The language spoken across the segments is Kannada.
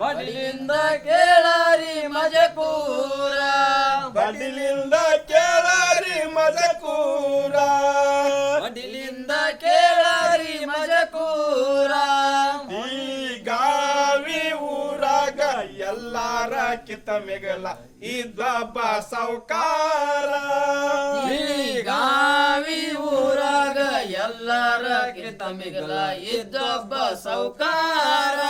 ಬಡಿಲಿಂದ ಕೇಳಾರಿ ಮಜಕೂರ ಬಡಿಲಿಂದ ಕೇಳಾರಿ ಮಜಕೂರ ಬಡಿಲಿಂದ ಕೇಳಾರಿ ಮಜಕೂರ ಈ ಗಾವಿ ಊರಾಗ ಎಲ್ಲಾರ ಕಿತ್ತ ಮೆಗಲ ಇದ್ದೊಬ್ಬ ಸೌಕಾರ ಈ ಗಾವಿ ಊರಾಗ ಎಲ್ಲಾರ ಕಿತ್ತ ಮಿಗಲ ಇದ್ದೊಬ್ಬ ಸೌಕಾರ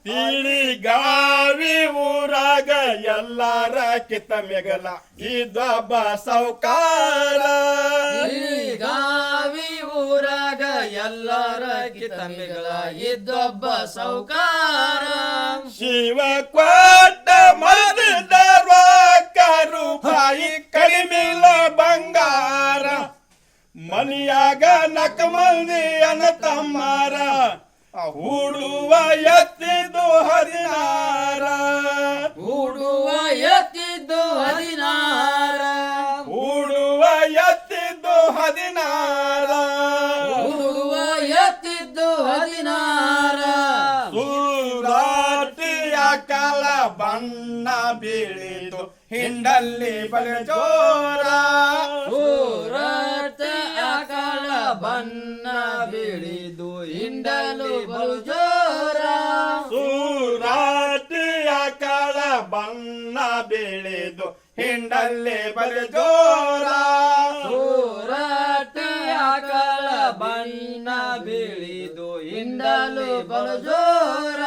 ತಿಳಿ ಗಾವಿ ಊರಾಗ ಎಲ್ಲಾರ ಕಿತ್ತ ಮೆಗಲ ಇದ್ದೊಬ್ಬ ಸೌಕಾರ ಗಾವಿ ಊರಾಗ ಎಲ್ಲಾರ ಕಿತ್ತ ಮಿಗಲ ಇದ್ದೊಬ್ಬ ಸೌಕಾರ ಶಿವ ಕೊಟ್ಟ ಮರದಿದ್ದ ರೂಪಾಯಿ ಕಡಿಮಿಲ್ಲ ಬಂಗಾರ ಮನಿಯಾಗ ನಕ ಮಂದಿ ಅನ್ನ ತಮ್ಮಾರ ಹೂಡುವ ಎತ್ತಿದ್ದು 16 ಹೂಡುವ ಎತ್ತಿದ್ದು 16 ಹೂಡುವ ಎತ್ತಿದ್ದು 16 ಹೂಡುವ ಎತ್ತಿದ್ದು 16 ಸೂರಾಟಿಯ ಕಾಲ ಬಣ್ಣ ಬೀಳಿತು ಹಿಂಡಲ್ಲಿ ಬಲ ಜೋರ ಸೂರತೆಯ ಕಾಲ ಬಣ್ಣ ಬೀಳಿದು ಹಿಂಡಲು ಬಲು ಜೋರ ಸೂರಾಟಿಯ ಕಾಲ ಬಣ್ಣ ಬೀಳಿದು ಹಿಂಡಲ್ಲಿ ಬಲ ಜೋರ ಸೂರತೆಯ ಕಾಲ ಬಣ್ಣ ಬೀಳಿದು ಹಿಂಡಲು ಬಲು ಜೋರ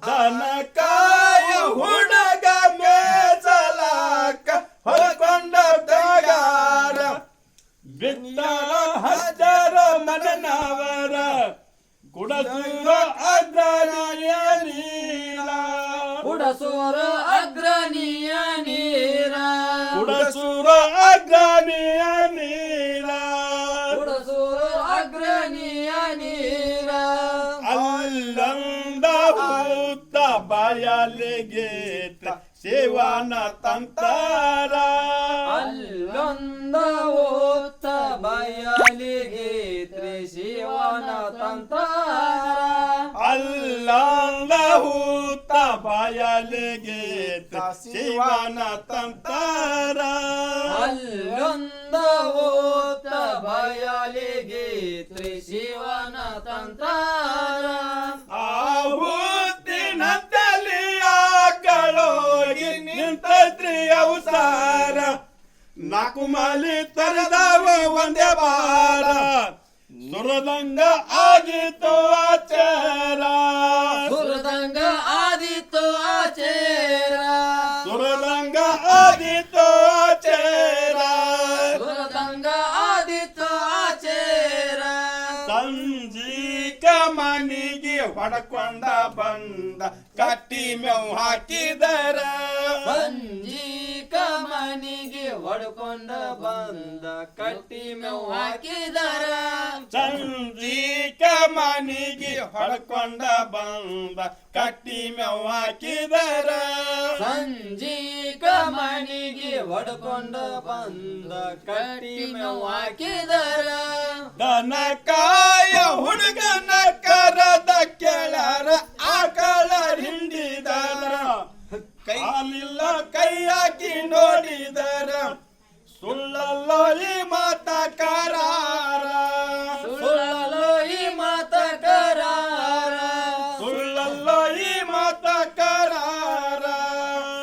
ದನಕಾಯ ಹುಡುಗ ಮೇಸಲಾಕ ಹೊರಕೊಂಡ ತಗಾರ ಬಿತ್ತಾರ ಹಜಾರ ಮನನವರ ಕುಡಸೂರ ಅಗ್ರನಿಯ ನೀರ ಕುಡಸೂರ ಅಗ್ರನಿಯ ನೀರ ಕುಡಸೂರ ಅಗ್ರನಿಯ ನೀರ ಕುಡಸೂರ ಅಗ್ರನಿಯ ನೀರ ಅಲ್ಲಂದ ಭೂತ ಬಯಲಿಗೇತ ಶಿವನ ತಂತಾರ ಅಲ್ಲೊಂದ ಓತ ಬಯಲಿಗೆ ಶಿವನ ತಂತಾರ ಅಲ್ಲಂದ ಭೂತ ಬಯಲಿಗೇತ ಶಿವನ ತಂತಾರ ಅಲ್ಲೊಂದ ಓತ ಬಯಲಿಗೆ ಶಿವನ ತಂತಾರ ಆಹುತಿನಂತಲಿ ಆಕಳೋಗಿ ನಿಂತೈತ್ರಿ ಅವಸಾರ ನಾಲ್ಕು ಮಾಲಿ ತರದವ ಒಂದೇ ಬಾರ ಸುರದಂಗ ಆಗಿತ್ತು ಆಚಾರ ಸುರದಂಗ ಆದಿತ್ತು ಆಚೇರ ಸುರದಂಗ ಆಗಿತ್ತು ಆಚಾರ ಸುರದಂಗ ಆದಿತ್ತು ಆಚೇರ ಸಂಜೀಕ ಮನಿಗೆ ಹೊಡಕೊಂಡ ಬಂದ ಕಟ್ಟಿ ಮೇವು ಹಾಕಿದರ ಸಂಜೀಕ ಮನಿಗೆ ಹೊಡ್ಕೊಂಡ ಬಂದ ಕಟ್ಟಿ ಮೇವು ಹಾಕಿದರ ಸಂಜೀಕ ಮನಿಗೆ ಹೊಡ್ಕೊಂಡ ಬಂದ ಕಟ್ಟಿ ಮೇವು ಹಾಕಿದರ ಸಂಜೀಕ ಮನಿಗೆ ಹೊಡ್ಕೊಂಡ ಬಂದ ಕಟ್ಟಿ ಮೇವು ಹಾಕಿದರ ದನಕಾಯ ಹುಡುಗನ ಕರದ ಕೆಳರ ಆಕಳ ಹಿಂಡಿದರ ಕಾಲಿಲ್ಲ ಕೈ ಹಾಕಿ ನೋಡಿದರ ಸುಳ್ಳಲ್ಲೋ ಈ ಮಾತ ಕರಾರ ಸುಳ್ಳಲು ಈ ಮಾತ ಕರಾರ ಸುಳ್ಳಲ್ಲೋ ಈ ಮಾತ ಕರಾರ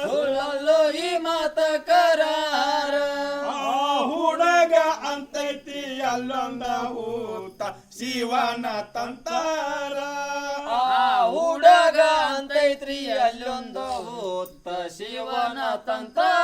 ಸುಳ್ಳಲು ಈ ಮಾತ ಕರಾರ ಆ ಹುಡುಗ ಅಂತೈತಿ ಅಲ್ಲೊಂದ ಊತ ಶಿವನ ತಂತಾರ ಆ ಹುಡುಗ ಅಂತೈತ್ರಿ ಅಲ್ಲೊಂದು ಓತ್ತ ಶಿವನ ತಂತಾರ